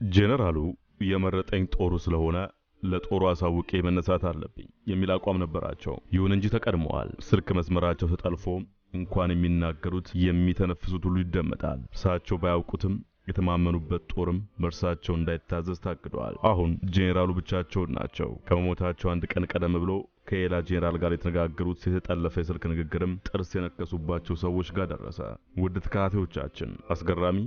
ጄኔራሉ የመረጠኝ ጦሩ ስለሆነ ለጦሩ አሳውቄ መነሳት አለብኝ የሚል አቋም ነበራቸው። ይሁን እንጂ ተቀድመዋል። ስልክ መስመራቸው ተጠልፎ እንኳን የሚናገሩት የሚተነፍሱት ሁሉ ይደመጣል። እርሳቸው ባያውቁትም የተማመኑበት ጦርም መርሳቸው እንዳይታዘዝ ታግደዋል። አሁን ጄኔራሉ ብቻቸውን ናቸው። ከመሞታቸው አንድ ቀን ቀደም ብሎ ከሌላ ጄኔራል ጋር የተነጋገሩት የተጠለፈ የስልክ ንግግርም ጥርስ የነከሱባቸው ሰዎች ጋር ደረሰ። ውድ ተከታታዮቻችን አስገራሚ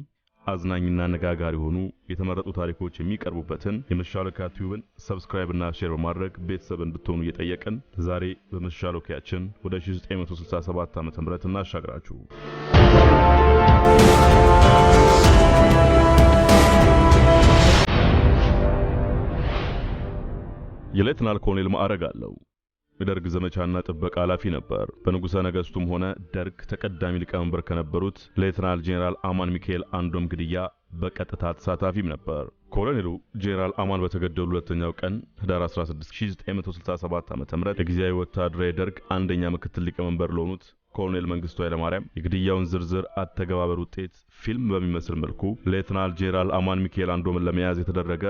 አዝናኝና አነጋጋሪ ሆኑ የተመረጡ ታሪኮች የሚቀርቡበትን የመሻለኪያ ቲዩብን ሰብስክራይብ እና ሼር በማድረግ ቤተሰብ እንድትሆኑ እየጠየቅን ዛሬ በመሻለኪያችን ወደ 1967 ዓ.ም እናሻግራችሁ። የሌተናል ኮሎኔል ማዕረግ አለው። የደርግ ዘመቻና ጥበቃ ኃላፊ ነበር። በንጉሠ ነገሥቱም ሆነ ደርግ ተቀዳሚ ሊቀመንበር ከነበሩት ሌተናል ጄኔራል አማን ሚካኤል አንዶም ግድያ በቀጥታ ተሳታፊም ነበር። ኮሎኔሉ ጄኔራል አማን በተገደሉ ሁለተኛው ቀን ህዳር 16 1967 ዓ.ም የጊዜያዊ ወታደራዊ ደርግ አንደኛ ምክትል ሊቀመንበር ለሆኑት ኮሎኔል መንግስቱ ኃይለማርያም የግድያውን ዝርዝር አተገባበር ውጤት ፊልም በሚመስል መልኩ ሌተናል ጄኔራል አማን ሚካኤል አንዶምን ለመያዝ የተደረገ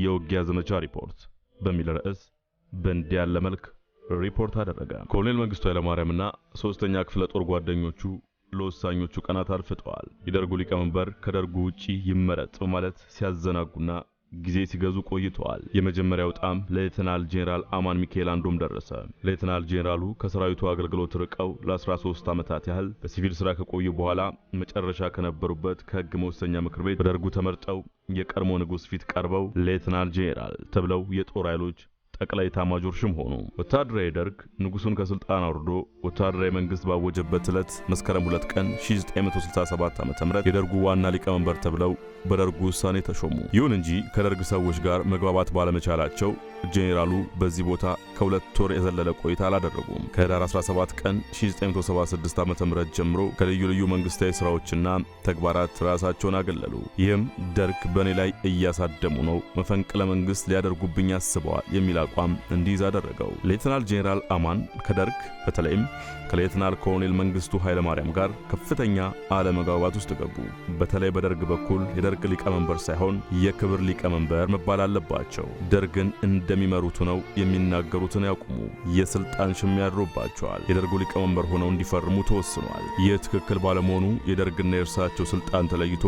የውጊያ ዘመቻ ሪፖርት በሚል ርዕስ በእንዲህ ያለ መልክ ሪፖርት አደረገ። ኮሎኔል መንግስቱ ኃይለማርያምና ሶስተኛ ክፍለ ጦር ጓደኞቹ ለወሳኞቹ ቀናት አልፈጠዋል። የደርጉ ሊቀመንበር ከደርጉ ውጪ ይመረጥ በማለት ሲያዘናጉና ጊዜ ሲገዙ ቆይተዋል። የመጀመሪያው ጣም ሌተናል ጄኔራል አማን ሚካኤል አንዶም ደረሰ። ሌተናል ጄኔራሉ ከሰራዊቱ አገልግሎት ርቀው ለ13 ዓመታት ያህል በሲቪል ስራ ከቆዩ በኋላ መጨረሻ ከነበሩበት ከህግ መወሰኛ ምክር ቤት በደርጉ ተመርጠው የቀድሞ ንጉስ ፊት ቀርበው ሌተናል ጄኔራል ተብለው የጦር ኃይሎች ጠቅላይ ኤታማዦር ሹም ሆኑ። ወታደራዊ ደርግ ንጉሱን ከስልጣን አውርዶ ወታደራዊ መንግስት ባወጀበት ዕለት መስከረም 2 ቀን 1967 ዓ.ም የደርጉ ዋና ሊቀመንበር ተብለው በደርጉ ውሳኔ ተሾሙ። ይሁን እንጂ ከደርግ ሰዎች ጋር መግባባት ባለመቻላቸው ጄኔራሉ በዚህ ቦታ ከሁለት ወር የዘለለ ቆይታ አላደረጉም። ከህዳር 17 ቀን 1976 ዓ.ም ጀምሮ ከልዩ ልዩ መንግስታዊ ስራዎችና ተግባራት ራሳቸውን አገለሉ። ይህም ደርግ በእኔ ላይ እያሳደሙ ነው፣ መፈንቅለ መንግስት ሊያደርጉብኝ አስበዋል የሚል አቋም እንዲይዝ አደረገው። ሌተናል ጄኔራል አማን ከደርግ በተለይም ከሌተናል ኮሎኔል መንግስቱ ኃይለማርያም ጋር ከፍተኛ አለመግባባት ውስጥ ገቡ። በተለይ በደርግ በኩል የደርግ ሊቀመንበር ሳይሆን የክብር ሊቀመንበር መባል አለባቸው። ደርግን እንደሚመሩት ነው የሚናገሩትን ያቁሙ። የስልጣን ሽሚያ ያድሮባቸዋል። የደርጉ ሊቀመንበር ሆነው እንዲፈርሙ ተወስኗል። ይህ ትክክል ባለመሆኑ የደርግና የእርሳቸው ስልጣን ተለይቶ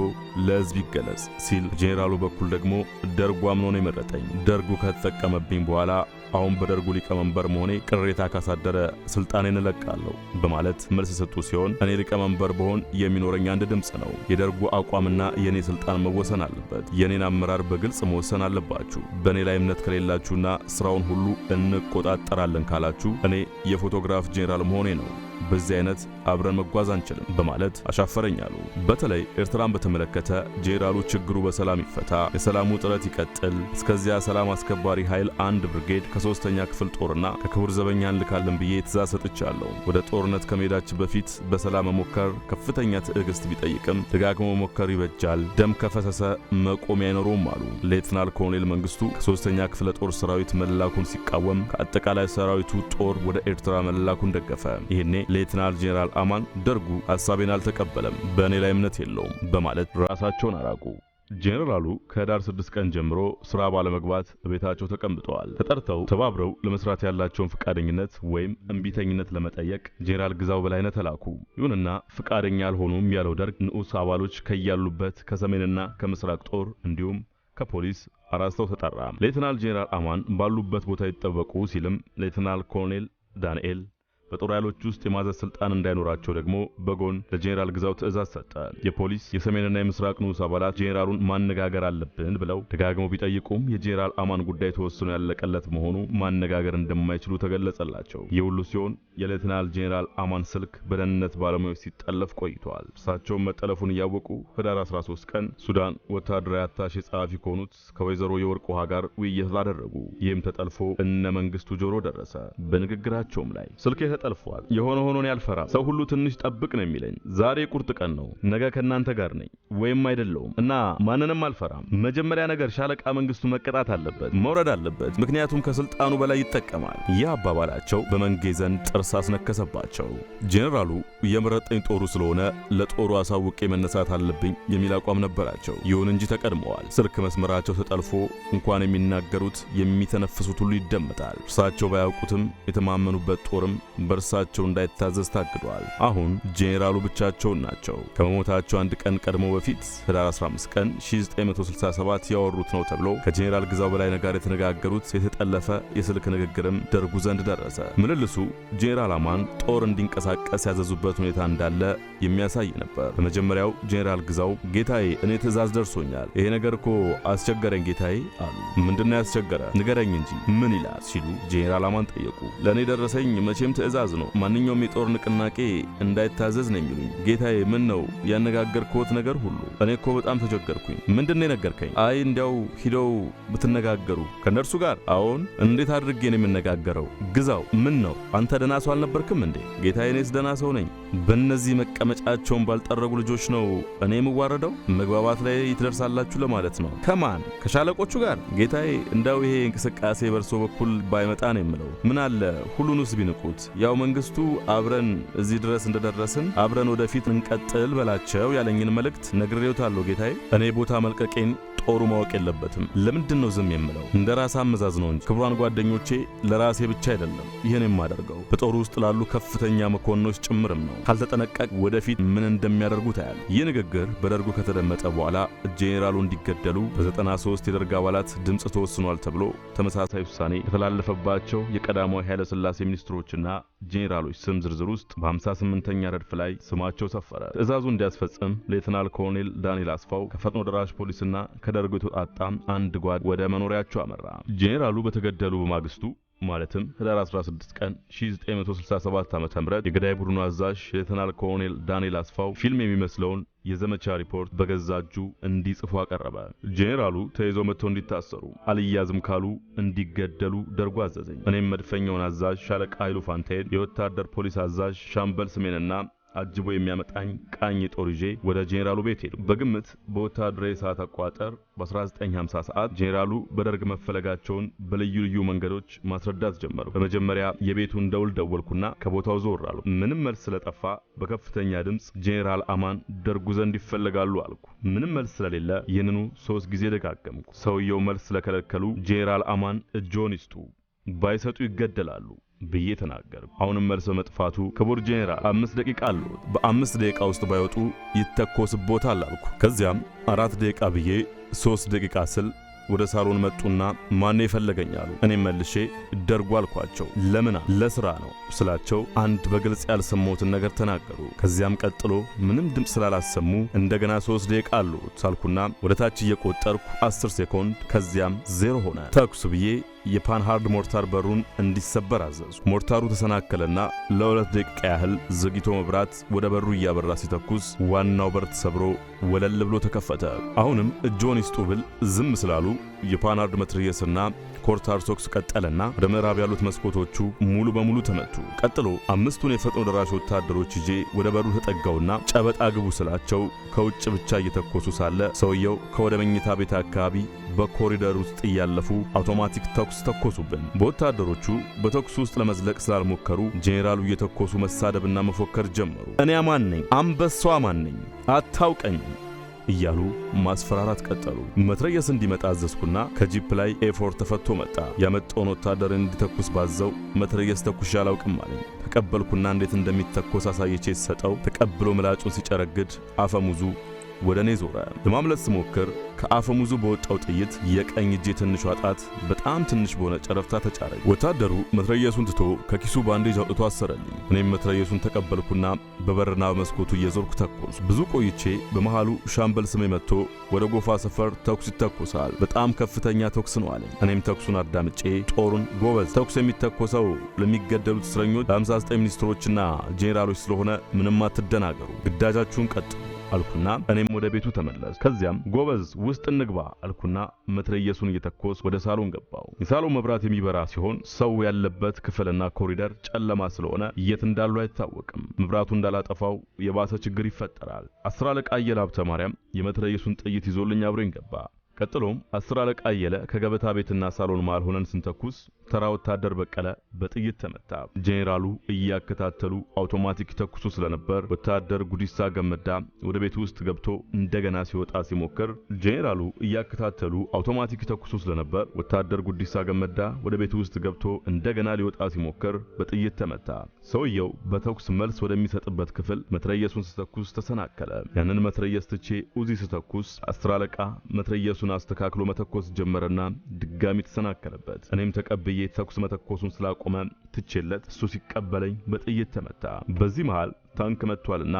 ለህዝብ ይገለጽ ሲል፣ ጄኔራሉ በኩል ደግሞ ደርጉ አምኖ ነው የመረጠኝ፣ ደርጉ ከተጠቀመብኝ በኋላ አሁን በደርጉ ሊቀመንበር መሆኔ ቅሬታ ካሳደረ ስልጣኔን እለቃለሁ በማለት መልስ የሰጡ ሲሆን እኔ ሊቀመንበር በሆን የሚኖረኝ አንድ ድምጽ ነው። የደርጉ አቋምና የኔ ስልጣን መወሰን አለበት። የኔን አመራር በግልጽ መወሰን አለባችሁ። በኔ ላይ እምነት ከሌላችሁና ስራውን ሁሉ እንቆጣጠራለን ካላችሁ እኔ የፎቶግራፍ ጄኔራል መሆኔ ነው። በዚህ አይነት አብረን መጓዝ አንችልም በማለት አሻፈረኛሉ። በተለይ ኤርትራን በተመለከተ ጄኔራሉ ችግሩ በሰላም ይፈታ፣ የሰላሙ ጥረት ይቀጥል፣ እስከዚያ ሰላም አስከባሪ ኃይል አንድ ብርጌድ ከ3ኛ ክፍል ጦርና ከክቡር ዘበኛ እንልካለን ብዬ ትእዛዝ ሰጥቻለሁ። ወደ ጦርነት ከመሄዳችን በፊት በሰላም መሞከር ከፍተኛ ትዕግስት ቢጠይቅም ደጋግሞ መሞከር ይበጃል፣ ደም ከፈሰሰ መቆሚያ አይኖረውም አሉ። ሌተናል ኮሎኔል መንግስቱ ከ3ኛ ክፍለ ጦር ሰራዊት መላኩን ሲቃወም ከአጠቃላይ ሰራዊቱ ጦር ወደ ኤርትራ መላኩን ደገፈ። ይሄኔ ሌተናል ጄኔራል አማን ደርጉ ሐሳቤን አልተቀበለም፣ በእኔ ላይ እምነት የለውም በማለት ራሳቸውን አራቁ። ጄኔራሉ ከህዳር 6 ቀን ጀምሮ ስራ ባለመግባት ቤታቸው ተቀምጠዋል። ተጠርተው ተባብረው ለመስራት ያላቸውን ፍቃደኝነት ወይም እንቢተኝነት ለመጠየቅ ጄኔራል ግዛው በላይነህ ተላኩ። ይሁንና ፍቃደኛ አልሆኑም ያለው ደርግ ንዑስ አባሎች ከያሉበት ከሰሜንና ከምስራቅ ጦር እንዲሁም ከፖሊስ አራስተው ተጠራ። ሌተናል ጄኔራል አማን ባሉበት ቦታ ይጠበቁ ሲልም ሌተናል ኮሎኔል ዳንኤል በጦር ኃይሎች ውስጥ የማዘዝ ስልጣን እንዳይኖራቸው ደግሞ በጎን ለጄኔራል ግዛው ትእዛዝ ሰጠ። የፖሊስ የሰሜንና የምስራቅ ንዑስ አባላት ጄኔራሉን ማነጋገር አለብን ብለው ደጋግመው ቢጠይቁም የጄኔራል አማን ጉዳይ ተወስኖ ያለቀለት መሆኑ ማነጋገር እንደማይችሉ ተገለጸላቸው። የሁሉ ሲሆን የሌተናል ጄኔራል አማን ስልክ በደህንነት ባለሙያዎች ሲጠለፍ ቆይቷል። እርሳቸው መጠለፉን እያወቁ ህዳር 13 ቀን ሱዳን ወታደራዊ አታሼ ጸሐፊ ከሆኑት ከወይዘሮ የወርቅ ውሃ ጋር ውይይት ላደረጉ። ይህም ተጠልፎ እነ መንግስቱ ጆሮ ደረሰ። በንግግራቸውም ላይ ስልክ ተጠልፏል፣ የሆነ ሆኖን ያልፈራም፣ ሰው ሁሉ ትንሽ ጠብቅ ነው የሚለኝ፣ ዛሬ ቁርጥ ቀን ነው፣ ነገ ከናንተ ጋር ነኝ ወይም አይደለሁም እና ማንንም አልፈራም። መጀመሪያ ነገር ሻለቃ መንግስቱ መቀጣት አለበት፣ መውረድ አለበት፣ ምክንያቱም ከስልጣኑ በላይ ይጠቀማል። ይህ አባባላቸው በመንጌ ዘንድ ጥርስ አስነከሰባቸው። ጄኔራሉ የመረጠኝ ጦሩ ስለሆነ ለጦሩ አሳውቄ መነሳት አለብኝ የሚል አቋም ነበራቸው። ይሁን እንጂ ተቀድመዋል። ስልክ መስመራቸው ተጠልፎ እንኳን የሚናገሩት የሚተነፍሱት ሁሉ ይደመጣል። እርሳቸው ባያውቁትም የተማመኑበት ጦርም በእርሳቸው እንዳይታዘዝ ታግዷል። አሁን ጄኔራሉ ብቻቸውን ናቸው። ከመሞታቸው አንድ ቀን ቀድሞ በፊት ህዳር 15 ቀን 1967 ያወሩት ነው ተብሎ ከጄኔራል ግዛው በላይነህ ጋር የተነጋገሩት የተጠለፈ የስልክ ንግግርም ደርጉ ዘንድ ደረሰ። ምልልሱ ጄኔራል አማን ጦር እንዲንቀሳቀስ ያዘዙበት ሁኔታ እንዳለ የሚያሳይ ነበር። በመጀመሪያው ጄኔራል ግዛው ጌታዬ፣ እኔ ትእዛዝ ደርሶኛል። ይሄ ነገር እኮ አስቸገረኝ ጌታዬ አሉ። ምንድነው ያስቸገረ? ንገረኝ እንጂ ምን ይላል ሲሉ ጄኔራል አማን ጠየቁ። ለኔ ደረሰኝ መቼም ትእዛዝ ነው። ማንኛውም የጦር ንቅናቄ እንዳይታዘዝ ነው የሚሉኝ። ጌታዬ ምን ነው ያነጋገርኩት ነገር ሁሉ? እኔ እኮ በጣም ተቸገርኩኝ። ምንድነው የነገርከኝ? አይ እንዲያው ሂደው ብትነጋገሩ ከነርሱ ጋር። አዎን፣ እንዴት አድርጌ ነው የምነጋገረው? ግዛው ምን ነው አንተ ደህና ሰው አልነበርክም እንዴ? ጌታዬ እኔስ ደህና ሰው ነኝ። በእነዚህ መቀመጫቸውን ባልጠረጉ ልጆች ነው እኔ የምዋረደው? መግባባት ላይ ትደርሳላችሁ ለማለት ነው። ከማን? ከሻለቆቹ ጋር? ጌታዬ እንዳው ይሄ እንቅስቃሴ በርሶ በኩል ባይመጣ ነው የምለው። ምን አለ ሁሉንስ ቢንቁት? ያው መንግስቱ አብረን እዚህ ድረስ እንደደረስን አብረን ወደፊት እንቀጥል በላቸው ያለኝን መልእክት ነግሬዎታለሁ ጌታዬ። እኔ ቦታ መልቀቄን ጦሩ ማወቅ የለበትም። ለምንድን ነው ዝም የምለው? እንደ ራስ አመዛዝ ነው እንጂ ክቡራን ጓደኞቼ፣ ለራሴ ብቻ አይደለም ይሄን የማደርገው በጦሩ ውስጥ ላሉ ከፍተኛ መኮንኖች ጭምርም ነው። ካልተጠነቀቅ ወደፊት ምን እንደሚያደርጉ ታያል። ይህ ንግግር በደርጉ ከተደመጠ በኋላ ጄኔራሉ እንዲገደሉ በ93 የደርግ አባላት ድምጽ ተወስኗል ተብሎ ተመሳሳይ ውሳኔ የተላለፈባቸው የቀዳማዊ ኃይለ ሥላሴ ሚኒስትሮችና ጄኔራሎች ስም ዝርዝር ውስጥ በ58ኛ ረድፍ ላይ ስማቸው ሰፈረ። ትዕዛዙ እንዲያስፈጽም ሌተናል ኮሎኔል ዳንኤል አስፋው ከፈጥኖ ደራሽ ፖሊስና ከደርጉ የተወጣጣ አንድ ጓድ ወደ መኖሪያቸው አመራ። ጄኔራሉ በተገደሉ በማግስቱ ማለትም ህዳር 16 ቀን 1967 ዓ.ም የገዳይ ቡድኑ አዛዥ ሌተናል ኮሎኔል ዳንኤል አስፋው ፊልም የሚመስለውን የዘመቻ ሪፖርት በገዛ እጁ እንዲጽፉ አቀረበ። ጄኔራሉ ተይዘው መጥተው እንዲታሰሩ አልያዝም ካሉ እንዲገደሉ ደርጉ አዘዘኝ። እኔም መድፈኛውን አዛዥ ሻለቃ ኃይሉ ፋንታዬን፣ የወታደር ፖሊስ አዛዥ ሻምበል ስሜንና አጅቦ የሚያመጣኝ ቃኝ ጦር ይዤ ወደ ጄኔራሉ ቤት ሄዱ። በግምት በወታደራዊ ሰዓት አቆጣጠር በ1950 ሰዓት ጄኔራሉ በደርግ መፈለጋቸውን በልዩ ልዩ መንገዶች ማስረዳት ጀመሩ። በመጀመሪያ የቤቱን ደውል ደወልኩና ከቦታው ዞር አሉ። ምንም መልስ ስለጠፋ በከፍተኛ ድምጽ ጄኔራል አማን ደርጉ ዘንድ ይፈልጋሉ አልኩ። ምንም መልስ ስለሌለ ይህንኑ 3 ጊዜ ደጋገምኩ። ሰውየው መልስ ስለከለከሉ ጄኔራል አማን እጆን ይስጡ፣ ባይሰጡ ይገደላሉ ብዬ ተናገርኩ። አሁንም መልስ በመጥፋቱ ክቡር ጄኔራል 5 ደቂቃ አሉት፣ በ5 ደቂቃ ውስጥ ባይወጡ ይተኮስቦታል አልኩ። ከዚያም 4 ደቂቃ ብዬ 3 ደቂቃ ስል ወደ ሳሎን መጡና ማን ይፈልገኛሉ? እኔም መልሼ ደርጉ አልኳቸው። ለምን? ለስራ ነው ስላቸው አንድ በግልጽ ያልሰሙትን ነገር ተናገሩ። ከዚያም ቀጥሎ ምንም ድምፅ ስላላሰሙ እንደገና 3 ደቂቃ አሉት ሳልኩና ወደ ታች እየቆጠርኩ 10 ሴኮንድ ከዚያም 0 ሆነ። ተኩስ ብዬ የፓንሃርድ ሞርታር በሩን እንዲሰበር አዘዙ። ሞርታሩ ተሰናከለና ለ2 ደቂቃ ያህል ዘግይቶ መብራት ወደ በሩ እያበራ ሲተኩስ ዋናው በር ተሰብሮ ወለል ብሎ ተከፈተ። አሁንም እጆን ይስጡ ብል ዝም ስላሉ የፓንሃርድ መትረየስና ኮርታር ቶክስ ቀጠለና ወደ ምዕራብ ያሉት መስኮቶቹ ሙሉ በሙሉ ተመቱ። ቀጥሎ 5ቱን የፈጥኖ ደራሽ ወታደሮች ይዤ ወደ በሩ ተጠጋውና ጨበጣ ግቡ ስላቸው ከውጭ ብቻ እየተኮሱ ሳለ ሰውየው ከወደ መኝታ ቤት አካባቢ በኮሪደር ውስጥ እያለፉ አውቶማቲክ ተኩስ ተኮሱብን። በወታደሮቹ በተኩስ ውስጥ ለመዝለቅ ስላልሞከሩ ጄኔራሉ እየተኮሱ መሳደብና መፎከር ጀመሩ። እኔ አማን ነኝ፣ አንበሳው አማን ነኝ፣ አታውቀኝም እያሉ ማስፈራራት ቀጠሉ። መትረየስ እንዲመጣ አዘዝኩና ከጂፕ ላይ ኤፎር ተፈቶ መጣ። ያመጣውን ወታደር እንዲተኩስ ባዘው መትረየስ ተኩሽ አላውቅም አለኝ። ተቀበልኩና እንዴት እንደሚተኮስ አሳይቼ ሰጠው። ተቀብሎ ምላጩን ሲጨረግድ አፈሙዙ ወደ እኔ ዞረ። ለማምለጥ ስሞክር ከአፈሙዙ በወጣው ጥይት የቀኝ እጄ ትንሿ ጣት በጣም ትንሽ በሆነ ጨረፍታ ተጫረኝ። ወታደሩ መትረየሱን ትቶ ከኪሱ ባንዴጅ አውጥቶ አሰረልኝ። እኔም መትረየሱን ተቀበልኩና በበርና በመስኮቱ እየዞርኩ ተኮስ። ብዙ ቆይቼ በመሃሉ ሻምበል ስሜ መጥቶ ወደ ጎፋ ሰፈር ተኩስ ይተኮሳል፣ በጣም ከፍተኛ ተኩስ ነው አለኝ። እኔም ተኩሱን አዳምጬ ጦሩን ጎበዝ፣ ተኩስ የሚተኮሰው ለሚገደሉት እስረኞች ለ59 ሚኒስትሮችና ጄኔራሎች ስለሆነ ምንም አትደናገሩ፣ ግዳጃችሁን ቀጥሉ አልኩና እኔም ወደ ቤቱ ተመለስ። ከዚያም ጎበዝ ውስጥ እንግባ አልኩና መትረየሱን እየተኮስ ወደ ሳሎን ገባው። የሳሎን መብራት የሚበራ ሲሆን ሰው ያለበት ክፍልና ኮሪደር ጨለማ ስለሆነ የት እንዳሉ አይታወቅም። መብራቱ እንዳላጠፋው የባሰ ችግር ይፈጠራል። 10 አለቃ አየለ ሀብተ ማርያም የመትረየሱን ጥይት ይዞልኝ አብሮኝ ገባ። ቀጥሎም 10 አለቃ አየለ ከገበታ ቤትና ሳሎን መሃል ሆነን ስንተኩስ ተራ ወታደር በቀለ በጥይት ተመታ። ጄኔራሉ እያከታተሉ አውቶማቲክ ተኩሱ ስለነበር ወታደር ጉዲሳ ገመዳ ወደ ቤቱ ውስጥ ገብቶ እንደገና ሲወጣ ሲሞክር ጄኔራሉ እያከታተሉ አውቶማቲክ ተኩሱ ስለነበር ወታደር ጉዲሳ ገመዳ ወደ ቤቱ ውስጥ ገብቶ እንደገና ሊወጣ ሲሞክር በጥይት ተመታ። ሰውየው በተኩስ መልስ ወደሚሰጥበት ክፍል መትረየሱን ሲተኩስ ተሰናከለ። ያንን መትረየስ ትቼ ኡዚ ሲተኩስ 10 አለቃ መትረየሱን አስተካክሎ መተኮስ ጀመረና ድጋሚ ተሰናከለበት። እኔም ተቀብዬ ተኩስ መተኮሱን ስላቆመ ትቼለት እሱ ሲቀበለኝ በጥይት ተመታ። በዚህ መሃል ታንክ መጥቷልና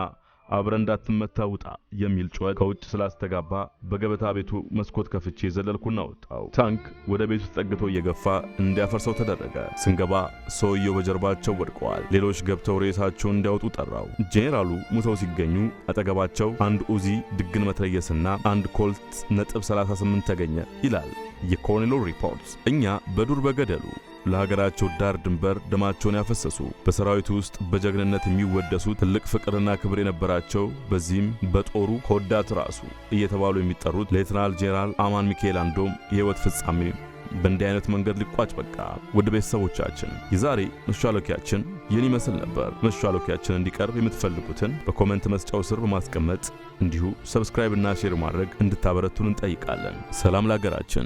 አብረ እንዳትመታ ውጣ የሚል ጩኸት ከውጭ ስላስተጋባ በገበታ ቤቱ መስኮት ከፍቼ ዘለልኩና ወጣው። ታንክ ወደ ቤቱ ተጠግቶ እየገፋ እንዲያፈርሰው ተደረገ። ስንገባ ሰውየው በጀርባቸው ወድቀዋል። ሌሎች ገብተው ሬሳቸውን እንዲያወጡ ጠራው። ጄኔራሉ ሙተው ሲገኙ አጠገባቸው አንድ ኡዚ ድግን መትረየስና አንድ ኮልት .38 ተገኘ ይላል የኮሎኔሉ ሪፖርት። እኛ በዱር በገደሉ ለሀገራቸው ዳር ድንበር ደማቸውን ያፈሰሱ በሰራዊቱ ውስጥ በጀግንነት የሚወደሱ ትልቅ ፍቅርና ክብር የነበራቸው በዚህም በጦሩ ከወዳት ራሱ እየተባሉ የሚጠሩት ሌተናል ጄኔራል አማን ሚካኤል አንዶም የህይወት ፍጻሜ በእንዲህ አይነት መንገድ ሊቋጭ በቃ። ውድ ቤተሰቦቻችን የዛሬ መሿለኪያችን ይህን ይመስል ነበር። መሿለኪያችን እንዲቀርብ የምትፈልጉትን በኮሜንት መስጫው ስር በማስቀመጥ እንዲሁ ሰብስክራይብ እና ሼር ማድረግ እንድታበረቱን እንጠይቃለን። ሰላም ለሀገራችን።